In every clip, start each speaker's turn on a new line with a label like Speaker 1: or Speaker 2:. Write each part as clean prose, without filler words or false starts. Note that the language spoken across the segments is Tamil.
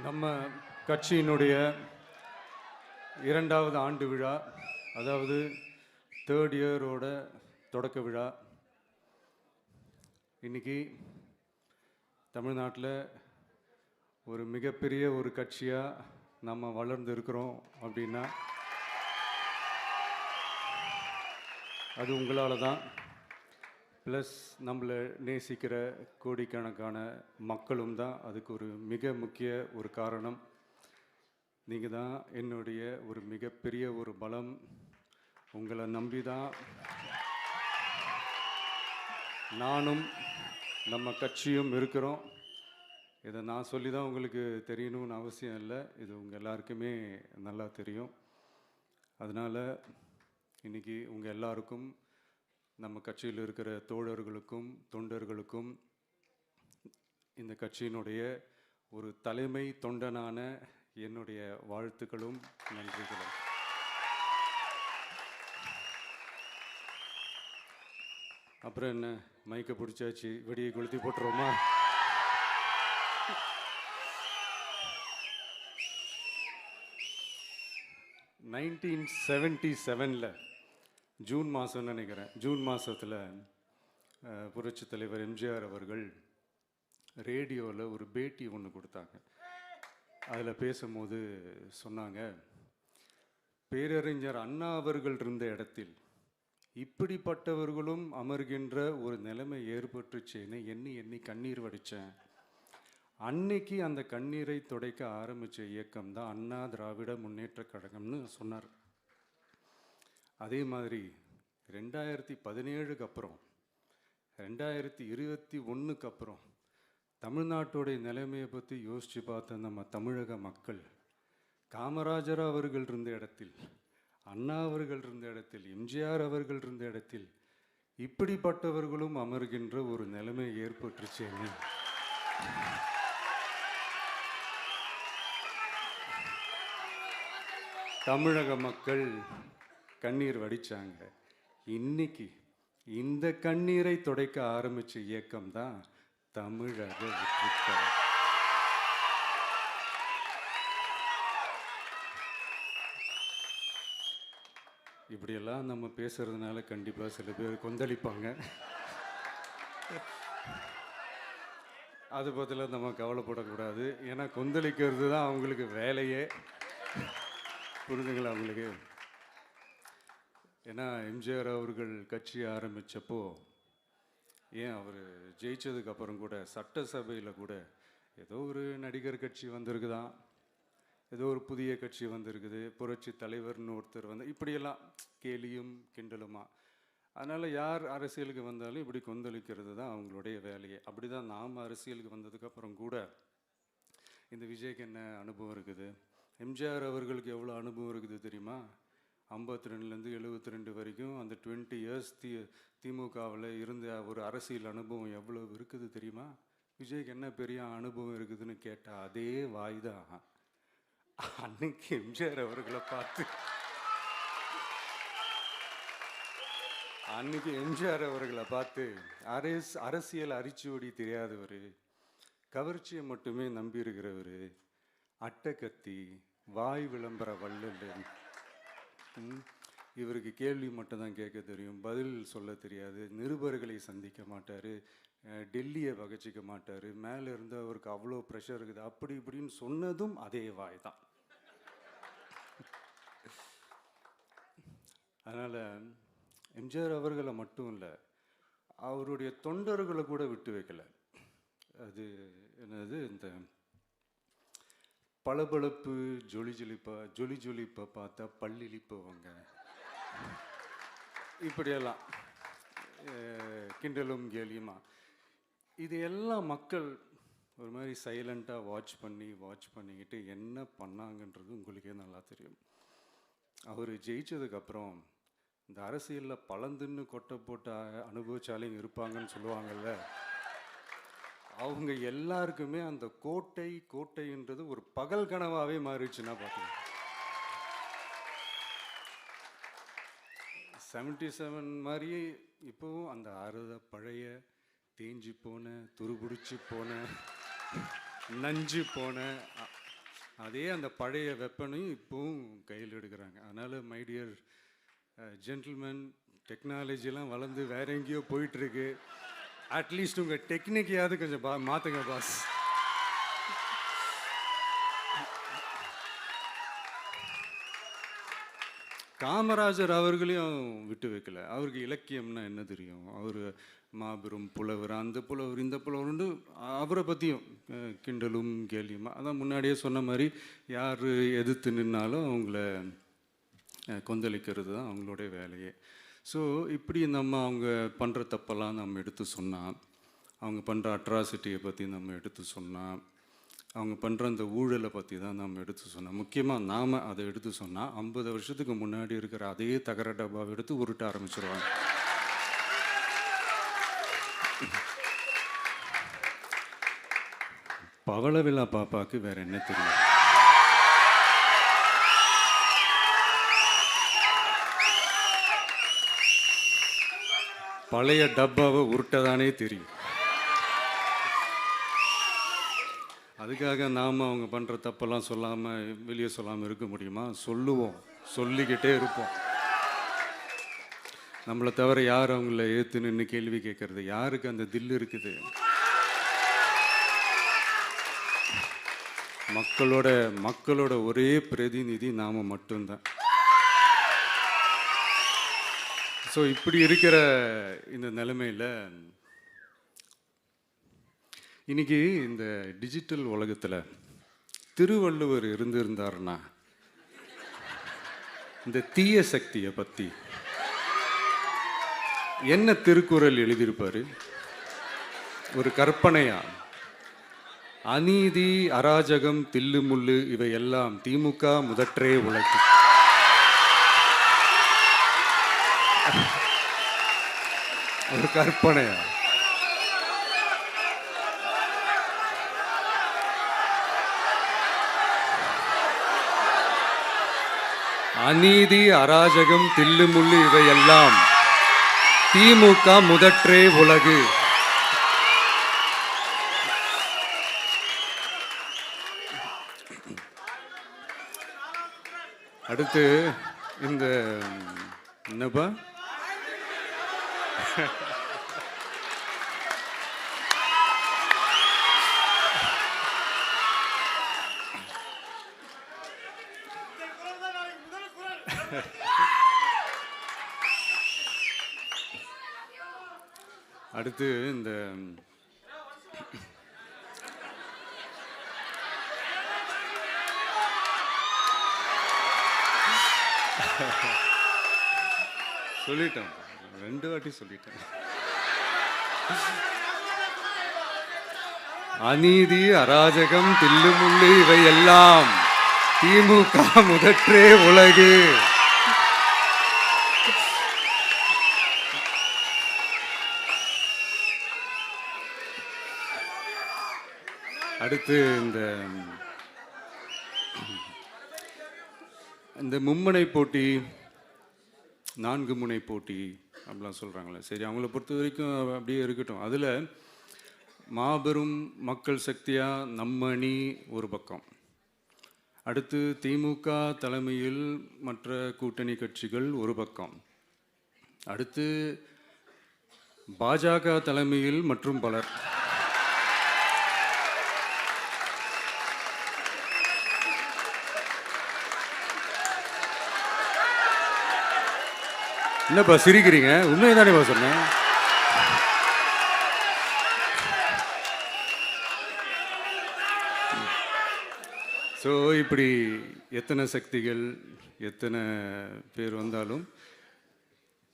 Speaker 1: நம்ம கட்சியினுடைய 2வது ஆண்டு விழா, அதாவது 3rd இயரோட தொடக்க விழா. இன்னைக்கு தமிழ்நாட்டில் ஒரு மிகப்பெரிய ஒரு கட்சியாக நம்ம வளர்ந்து இருக்கிறோம் அப்படின்னா அது உங்களால் தான். ப்ளஸ் நம்மளை நேசிக்கிற கோடிக்கணக்கான மக்களும் தான் அதுக்கு ஒரு மிக முக்கிய ஒரு காரணம். நீங்கள் தான் என்னுடைய ஒரு மிகப்பெரிய ஒரு பலம். உங்களை நம்பி தான் நானும் நம்ம கட்சியும் இருக்கிறோம். இதை நான் சொல்லி தான் உங்களுக்கு தெரியணும்னு அவசியம் இல்லை, இது உங்கள் எல்லாருக்குமே நல்லா தெரியும். அதனால் இன்றைக்கி உங்கள் எல்லாருக்கும், நம்ம கட்சியில் இருக்கிற தோழர்களுக்கும் தொண்டர்களுக்கும், இந்த கட்சியினுடைய ஒரு தலைமை தொண்டனான என்னுடைய வாழ்த்துக்களும் நன்றிகளும். அப்புறம் என்ன, மைக்கை பிடிச்சாச்சு, வெடியை கொளுத்தி போட்டுருவோமா? (1977) ஜூன் மாதம்னு நினைக்கிறேன். ஜூன் மாதத்தில் புரட்சி தலைவர் எம்ஜிஆர் அவர்கள் ரேடியோவில் ஒரு பேட்டி ஒன்று கொடுத்தாங்க. அதில் பேசும்போது சொன்னாங்க, பேரறிஞர் அண்ணா அவர்கள் இருந்த இடத்தில் இப்படிப்பட்டவர்களும் அமர்கின்ற ஒரு நிலைமை ஏற்பட்டுச்சேன்னு எண்ணி எண்ணி கண்ணீர் வடித்தேன். அன்னைக்கு அந்த கண்ணீரை துடைக்க ஆரம்பித்த இயக்கம் தான் அண்ணா திராவிட முன்னேற்ற கழகம்னு சொன்னார். அதே மாதிரி 2017க்கு அப்புறம் 2021க்கு அப்புறம் தமிழ்நாட்டுடைய நிலைமையை பற்றி யோசித்து பார்த்த நம்ம தமிழக மக்கள், காமராஜர் அவர்கள் இருந்த இடத்தில், அண்ணா அவர்கள் இருந்த இடத்தில், எம்ஜிஆர் அவர்கள் இருந்த இடத்தில் இப்படிப்பட்டவர்களும் அமர்கின்ற ஒரு நிலைமை ஏற்பட்டுருச்சேன்னு தமிழக மக்கள் கண்ணீர் வடித்தாங்க. இன்னைக்கு இந்த கண்ணீரை துடைக்க ஆரம்பித்த இயக்கம் தான் தமிழக வெற்றிக்கழகம். இப்படியெல்லாம் நம்ம பேசுறதுனால கண்டிப்பாக சில பேர் கொந்தளிப்பாங்க. அது பற்றிலாம் நம்ம கவலைப்படக்கூடாது. ஏன்னா கொந்தளிக்கிறது தான் அவங்களுக்கு வேலையே. புரிதுங்களா அவங்களுக்கு? ஏன்னா எம்ஜிஆர் அவர்கள் கட்சி ஆரம்பித்தப்போ, ஏன் அவர் ஜெயிச்சதுக்கப்புறம் கூட சட்டசபையில் கூட ஏதோ ஒரு நடிகர் கட்சி வந்திருக்குதான், ஏதோ ஒரு புதிய கட்சி வந்திருக்குது, புரட்சி தலைவர்னு ஒருத்தர் வந்து, இப்படியெல்லாம் கேலியும் கிண்டலுமா. அதனால் யார் அரசியலுக்கு வந்தாலும் இப்படி கொந்தளிக்கிறது தான் அவங்களுடைய வேலையே. அப்படி தான் நாம் அரசியலுக்கு வந்ததுக்கப்புறம் கூட இந்த விஜய்க்கு என்ன அனுபவம் இருக்குது, எம்ஜிஆர் அவர்களுக்கு எவ்வளோ அனுபவம் இருக்குது தெரியுமா? 52லேருந்து 72 வரைக்கும் அந்த 20 இயர்ஸ் திமுகவில் இருந்த ஒரு அரசியல் அனுபவம் எவ்வளோ இருக்குது தெரியுமா? விஜய்க்கு என்ன பெரிய அனுபவம் இருக்குதுன்னு கேட்டால் அதே வாய் தான் அன்னைக்கு எம்ஜிஆர் அவர்களை பார்த்து, அன்னைக்கு எம்ஜிஆர் அவர்களை பார்த்து, அரசியல் அரிச்சுவடி தெரியாதவர், கவர்ச்சியை மட்டுமே நம்பி இருக்கிறவர், அட்டக்கத்தி, வாய் விளம்பர வள்ளல், இவருக்கு கேள்வி மட்டும்தான் கேட்க தெரியும், பதில் சொல்ல தெரியாது, நிருபர்களை சந்திக்க மாட்டார், டெல்லியை வகச்சிக்க மாட்டார், மேலே இருந்து அவருக்கு அவ்வளோ ப்ரெஷர் இருக்குது, அப்படி இப்படின்னு சொன்னதும் அதே வாய் தான். அதனால் எம்ஜிஆர் அவர்களை மட்டும் இல்லை, அவருடைய தொண்டர்களை கூட விட்டு வைக்கலை. அது என்னது, இந்த பளபளப்பு ஜொலி ஜொலிப்பை பார்த்தா பல்லிழிப்பவங்க, இப்படியெல்லாம் கிண்டலும் கேலியுமா, இது எல்லாம் மக்கள் ஒரு மாதிரி சைலண்ட்டாக வாட்ச் பண்ணிக்கிட்டு என்ன பண்ணாங்கன்றது உங்களுக்கே நல்லா தெரியும். அவர் ஜெயிச்சதுக்கப்புறம் இந்த அரசியலில் பழந்துன்னு கொட்டை போட்ட அனுபவிச்சாலையும் இருப்பாங்கன்னு சொல்லுவாங்கள்ல, அவங்க எல்லாருக்குமே அந்த கோட்டைன்றது ஒரு பகல் கனவாகவே மாறிடுச்சுன்னா பார்த்தீங்க. 77 மாதிரியே இப்போவும் அந்த பழைய தேஞ்சி போன, துருபிடிச்சி போன, நஞ்சு போன அதே அந்த பழைய வெப்பனையும் இப்போவும் கையில் எடுக்கிறாங்க. அதனால் மை டியர் ஜென்டில்மேன், டெக்னாலஜிலாம் வளர்ந்து வேற எங்கேயோ போயிட்டுருக்கு. அட்லீஸ்ட் உங்கள் டெக்னிக்கையாவது கொஞ்சம் மாற்றுங்க பாஸ். காமராஜர் அவர்களையும் விட்டு வைக்கல. அவருக்கு இலக்கியம்னா என்ன தெரியும்? அவர் மாபெரும் புலவர், அந்த புலவர் இந்த புலவர்னு அவரை பற்றியும் கிண்டலும் கேலியுமா. அதான் முன்னாடியே சொன்ன மாதிரி யார் எதிர்த்து நின்னாலும் அவங்கள கொந்தளிக்கிறது தான் அவங்களுடைய வேலையே. ஸோ இப்படி அவங்க பண்ணுற தப்பெல்லாம் நம்ம எடுத்து சொன்னால், அவங்க பண்ணுற அட்ராசிட்டியை பற்றி நம்ம எடுத்து சொன்னால், அவங்க பண்ணுற அந்த ஊழலை பற்றி தான் நம்ம எடுத்து சொன்னோம். முக்கியமாக நாம் அதை எடுத்து சொன்னால் 50 வருஷத்துக்கு முன்னாடி இருக்கிற அதே தகர டப்பாவை எடுத்து உருட்ட ஆரம்பிச்சிருவாங்க. பவள விழா பாப்பாவுக்கு வேற என்ன தெரியும்? பழைய டப்பாவை உருட்டதானே தெரியும். அதுக்காக நாம் அவங்க பண்ணுற தப்பெல்லாம் சொல்லாமல் வெளியே சொல்லாமல் இருக்க முடியுமா? சொல்லுவோம், சொல்லிக்கிட்டே இருப்போம். நம்மளை தவிர யார் அவங்கள ஏற்று நின்று கேள்வி கேட்கறது? யாருக்கு அந்த தில் இருக்குது? மக்களோட ஒரே பிரதிநிதி நாம் மட்டும்தான். ஸோ இப்படி இருக்கிற இந்த நிலைமையில் இன்னைக்கு இந்த டிஜிட்டல் உலகத்தில் திருவள்ளுவர் இருந்திருந்தாருன்னா இந்த தீய சக்தியை பற்றி என்ன திருக்குறள் எழுதியிருப்பாரு? ஒரு கற்பனையா, அநீதி, அராஜகம், தில்லுமுள்ளு இவையெல்லாம் திமுக முதற்றே உலகு. ஒரு கற்பனையா? அநீதி, அராஜகம், தில்லுமுள்ளு இவையெல்லாம் திமுக முதற்றே உலகு. அடுத்து இந்த என்னப்பா அடுத்து இந்த சொல்லிட்டேன், 2 வாட்டி சொல்லிட்டேன். அநீதி, அராஜகம், தில்லுமுள்ளு இவையெல்லாம் திமுக முதற்றே உலகு. அடுத்து இந்த மும்முனை போட்டி, 4 முனை போட்டி அப்படிலாம் சொல்கிறாங்களே, சரி அவங்கள பொறுத்த வரைக்கும் அப்படியே இருக்கட்டும். அதில் மாபெரும் மக்கள் சக்தியாக நம்ம அணி ஒரு பக்கம், அடுத்து திமுக தலைமையில் மற்ற கூட்டணி கட்சிகள் ஒரு பக்கம், அடுத்து பாஜக தலைமையில் மற்றும் பலர். என்னப்பா சிரிக்கிறீங்க? உண்மையை தானேப்பா சொன்னேன். ஸோ இப்படி எத்தனை சக்திகள், எத்தனை பேர் வந்தாலும்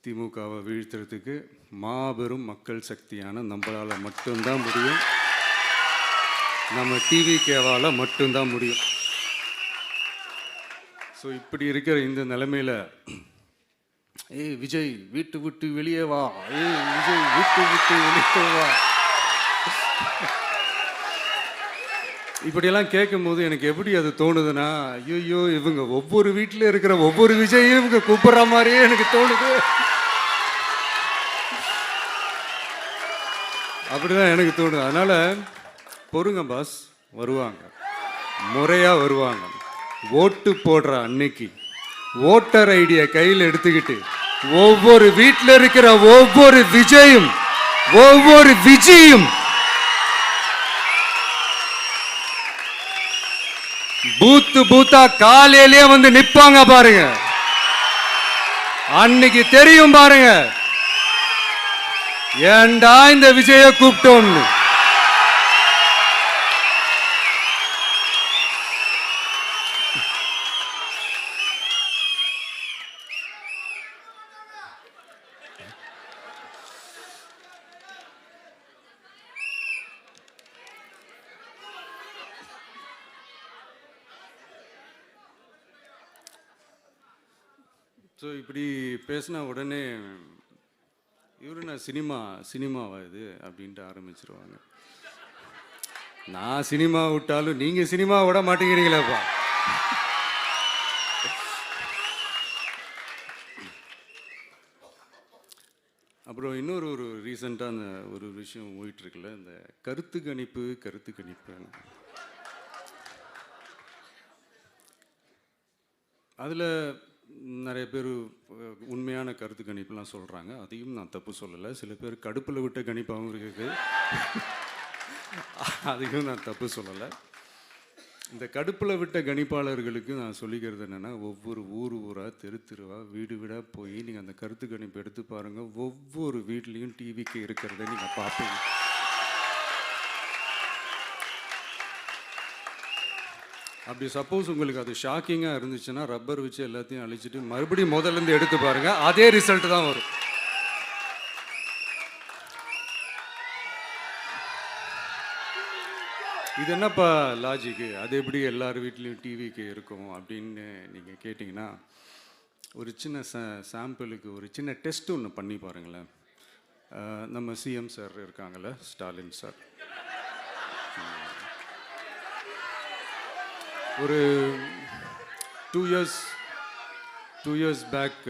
Speaker 1: திமுகவை வீழ்த்துறதுக்கு மாபெரும் மக்கள் சக்தியான நம்மளால் மட்டும்தான் முடியும். நம்ம டிவிகேவால் மட்டும்தான் முடியும். ஸோ இப்படி இருக்கிற இந்த நிலைமையில் ஏய் விஜய் வீட்டு விட்டு வெளியே வா, ஏய் விஜய் வீட்டு விட்டு வெளியே வா, இப்படியெல்லாம் கேட்கும்போது எனக்கு எப்படி அது தோணுதுன்னா, ஐயோ இவங்க ஒவ்வொரு வீட்டில் இருக்கிற ஒவ்வொரு விஜயும் இவங்க கூப்பிடுற மாதிரியே எனக்கு தோணுது. அப்படிதான் எனக்கு தோணுது. அதனால பொறுங்க பாஸ், வருவாங்க. முறையாக வருவாங்க. ஓட்டு போடுற அன்னைக்கு ஓட்டர் ஐடியை கையில் எடுத்துக்கிட்டு ஒவ்வொரு வீட்டில் இருக்கிற ஒவ்வொரு விஜயும் ஒவ்வொரு விஜயும் பூத்து பூத்தா காலையிலே வந்து நிப்பாங்க பாருங்க. அன்னைக்கு தெரியும் பாருங்க, ஏண்டா இந்த விஜய கூப்பிட்டோம்னு. ஸோ இப்படி பேசினா உடனே இவரு நான் சினிமாவா இது அப்படின்ட்டு ஆரம்பிச்சிருவாங்க. நான் சினிமா விட்டாலும் நீங்கள் சினிமா விட மாட்டேங்கிறீங்களேப்பா. அப்புறம் இன்னொரு ரீசெண்டாக அந்த ஒரு விஷயம் போயிட்டுருக்குல்ல, இந்த கருத்து கணிப்பு அதில் நிறைய பேர் உண்மையான கருத்து கணிப்புலாம் சொல்கிறாங்க. அதையும் நான் தப்பு சொல்லலை. சில பேர் கடுப்பில் விட்ட கணிப்பாகவும் இருக்குது, அதையும் நான் தப்பு சொல்லலை. இந்த கடுப்பில் விட்ட கணிப்பாளர்களுக்கு நான் சொல்லிக்கிறது என்னென்னா, ஒவ்வொரு ஊராக தெருவாக வீடு வீடாக போய் நீங்கள் அந்த கருத்து கணிப்பு எடுத்து பாருங்கள். ஒவ்வொரு வீட்லேயும் டிவிக்கு இருக்கிறத நீங்கள் பார்ப்பீங்க. அப்படி சப்போஸ் உங்களுக்கு அது ஷாக்கிங்காக இருந்துச்சுன்னா ரப்பர் வச்சு எல்லாத்தையும் அழிச்சிட்டு மறுபடியும் முதல்லேருந்து எடுத்து பாருங்கள், அதே ரிசல்ட் தான் வரும். இது என்னப்பா லாஜிக்கு, அது எப்படி எல்லார் வீட்லேயும் டிவிக்கு இருக்கும் அப்படின்னு நீங்கள் கேட்டிங்கன்னா, ஒரு சின்ன சாம்பிளுக்கு ஒரு சின்ன டெஸ்ட் ஒன்று பண்ணி பாருங்களேன். நம்ம சிஎம் சார் இருக்காங்கள்ல, ஸ்டாலின் சார், ஒரு 2 இயர்ஸ் பேக்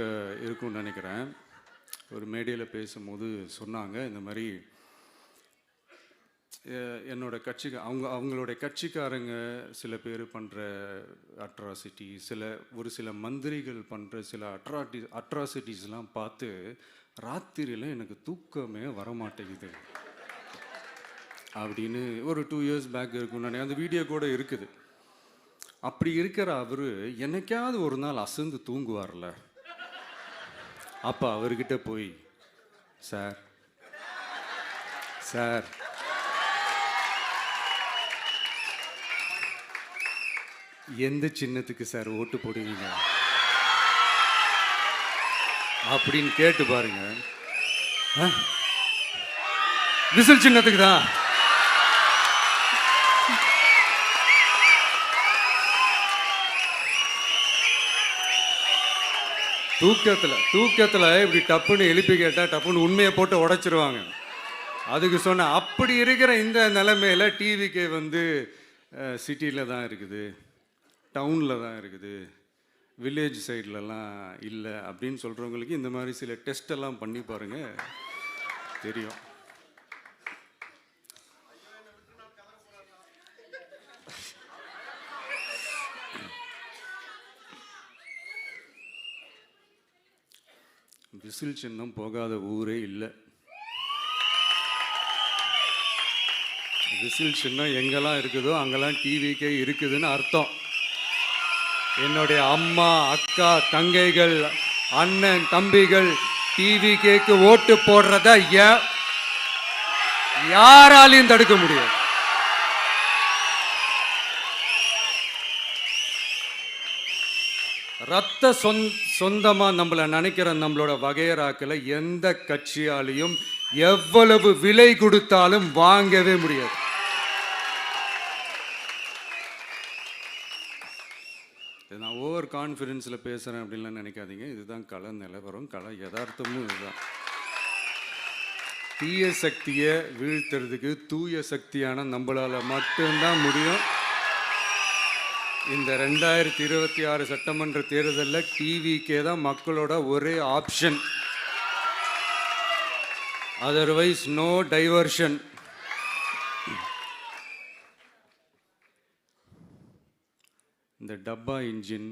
Speaker 1: இருக்கும்னு நினைக்கிறேன். ஒரு மேடையில் பேசும்போது சொன்னாங்க, இந்த மாதிரி என்னோட கட்சிக்கு அவங்களுடைய கட்சிக்காரங்க சில பேர் பண்ணுற அட்ராசிட்டி, ஒரு சில மந்திரிகள் பண்ணுற சில அட்ராசிட்டிஸ்லாம் பார்த்து ராத்திரியில் எனக்கு தூக்கமே வரமாட்டேங்குது அப்படின்னு ஒரு 2 இயர்ஸ் பேக் இருக்கும்னு நினைக்கிறேன். அந்த வீடியோ கூட இருக்குது. அப்படி இருக்கிற அவர் என்னைக்காவது ஒரு நாள் அசந்து தூங்குவார்ல, அப்போ அவர்கிட்ட போய், சார் எந்த சின்னத்துக்கு சார் ஓட்டு போடுவீங்க அப்படின்னு கேட்டு பாருங்க. விசில் சின்னத்துக்கு தான். தூக்கத்தில் இப்படி டப்புன்னு எழுப்பி கேட்டால் டப்புன்னு உண்மையை போட்டு உடைச்சிருவாங்க. அதுக்கு சொன்ன அப்படி இருக்கிற இந்த நிலைமையில் டிவிக்கு வந்து சிட்டியில் தான் இருக்குது, டவுனில் தான் இருக்குது, வில்லேஜ் சைட்லலாம் இல்லை அப்படின்னு சொல்கிறவங்களுக்கு இந்த மாதிரி சில டெஸ்டெல்லாம் பண்ணி பாருங்கள், தெரியும். விசில் சின்னம் போகாத ஊரே இல்லை. விசில் சின்னம் எங்கெல்லாம் இருக்குதோ அங்கெல்லாம் டிவிக்கே இருக்குதுன்னு அர்த்தம். என்னுடைய அம்மா, அக்கா, தங்கைகள், அண்ணன், தம்பிகள் டிவிக்கேக்கு ஓட்டு போடுறத யாராலையும் தடுக்க முடியாது. ரத்த சொந்தமா நம்மளை நினைக்கிற நம்மளோட வகையராக்களை எந்த கட்சியாலையும் எவ்வளவு விலை கொடுத்தாலும் வாங்கவே முடியாது. நான் ஓவர் கான்ஃபிடென்ஸில் பேசுகிறேன் அப்படின்லாம் நினைக்காதீங்க. இதுதான் கள நிலவரம், கள யதார்த்தமும் இதுதான். தீய சக்தியை வீழ்த்துறதுக்கு தூய சக்தியான நம்மளால் மட்டும்தான் முடியும். இந்த 2026 சட்டமன்ற தேர்தலில் டிவிக்கே தான் மக்களோட ஒரே ஆப்ஷன். Otherwise no diversion. இந்த டப்பா இன்ஜின்,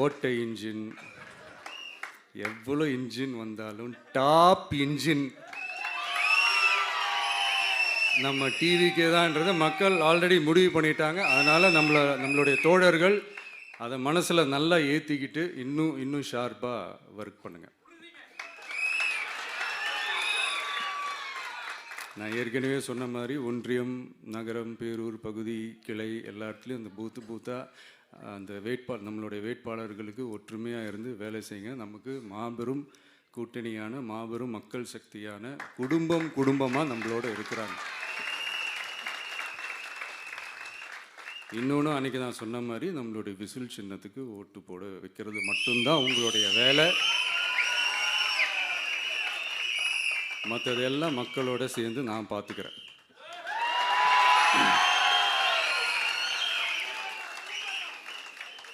Speaker 1: ஓட்டை இன்ஜின், எவ்வளோ இன்ஜின் வந்தாலும் டாப் இன்ஜின் நம்ம டிவிக்கே தான்ன்றதை மக்கள் ஆல்ரெடி முடிவு பண்ணிட்டாங்க. அதனால் நம்மளுடைய தோழர்கள் அதை மனசில் நல்லா ஏற்றிக்கிட்டு இன்னும் ஷார்ப்பாக ஒர்க் பண்ணுங்கள். நான் ஏற்கனவே சொன்ன மாதிரி ஒன்றியம், நகரம், பேரூர், பகுதி, கிளை எல்லா இடத்துலையும் இந்த பூத்தாக அந்த நம்மளுடைய வேட்பாளர்களுக்கு ஒற்றுமையாக இருந்து வேலை செய்யுங்க. நமக்கு மாபெரும் கூட்டணியான மாபெரும் மக்கள் சக்தியான குடும்பமாக நம்மளோட இருக்கிறாங்க. இன்னொன்று அன்றைக்கி நான் சொன்ன மாதிரி நம்மளுடைய விசில் சின்னத்துக்கு ஓட்டு போட வைக்கிறது மட்டும்தான் உங்களுடைய வேலை. மற்றதெல்லாம் மக்களோட சேர்ந்து நான் பார்த்துக்கிறேன்.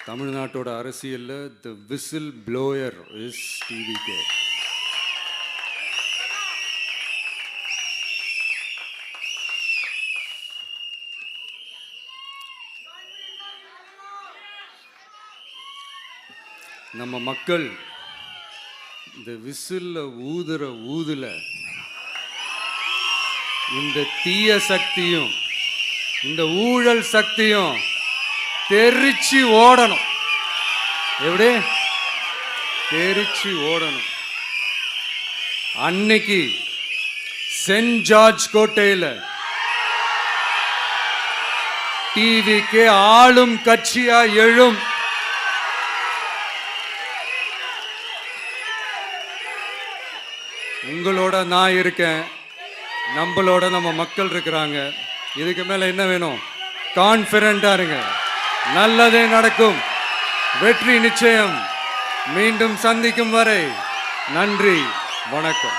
Speaker 1: தமிழ்நாட்டோட அரசியலில் தி விசில் ப்ளோயர் இஸ் டிவிகே. நம்ம மக்கள் இந்த விசில்ல ஊதுல இந்த தீய சக்தியும் இந்த ஊழல் சக்தியும் தெரிச்சு ஓடணும். எப்படி தெரிச்சு ஓடணும்? அன்னைக்கு சென்ட் ஜார்ஜ் கோட்டையில் டிவிக்கு ஆளும் கட்சியா எழும். உங்களோட நான் இருக்கேன், நம்மளோட நம்ம மக்கள் இருக்கிறாங்க. இதுக்கு மேல என்ன வேணும்? கான்ஃபிடென்ட்டா இருங்க, நல்லதே நடக்கும், வெற்றி நிச்சயம். மீண்டும் சந்திக்கும் வரை நன்றி, வணக்கம்.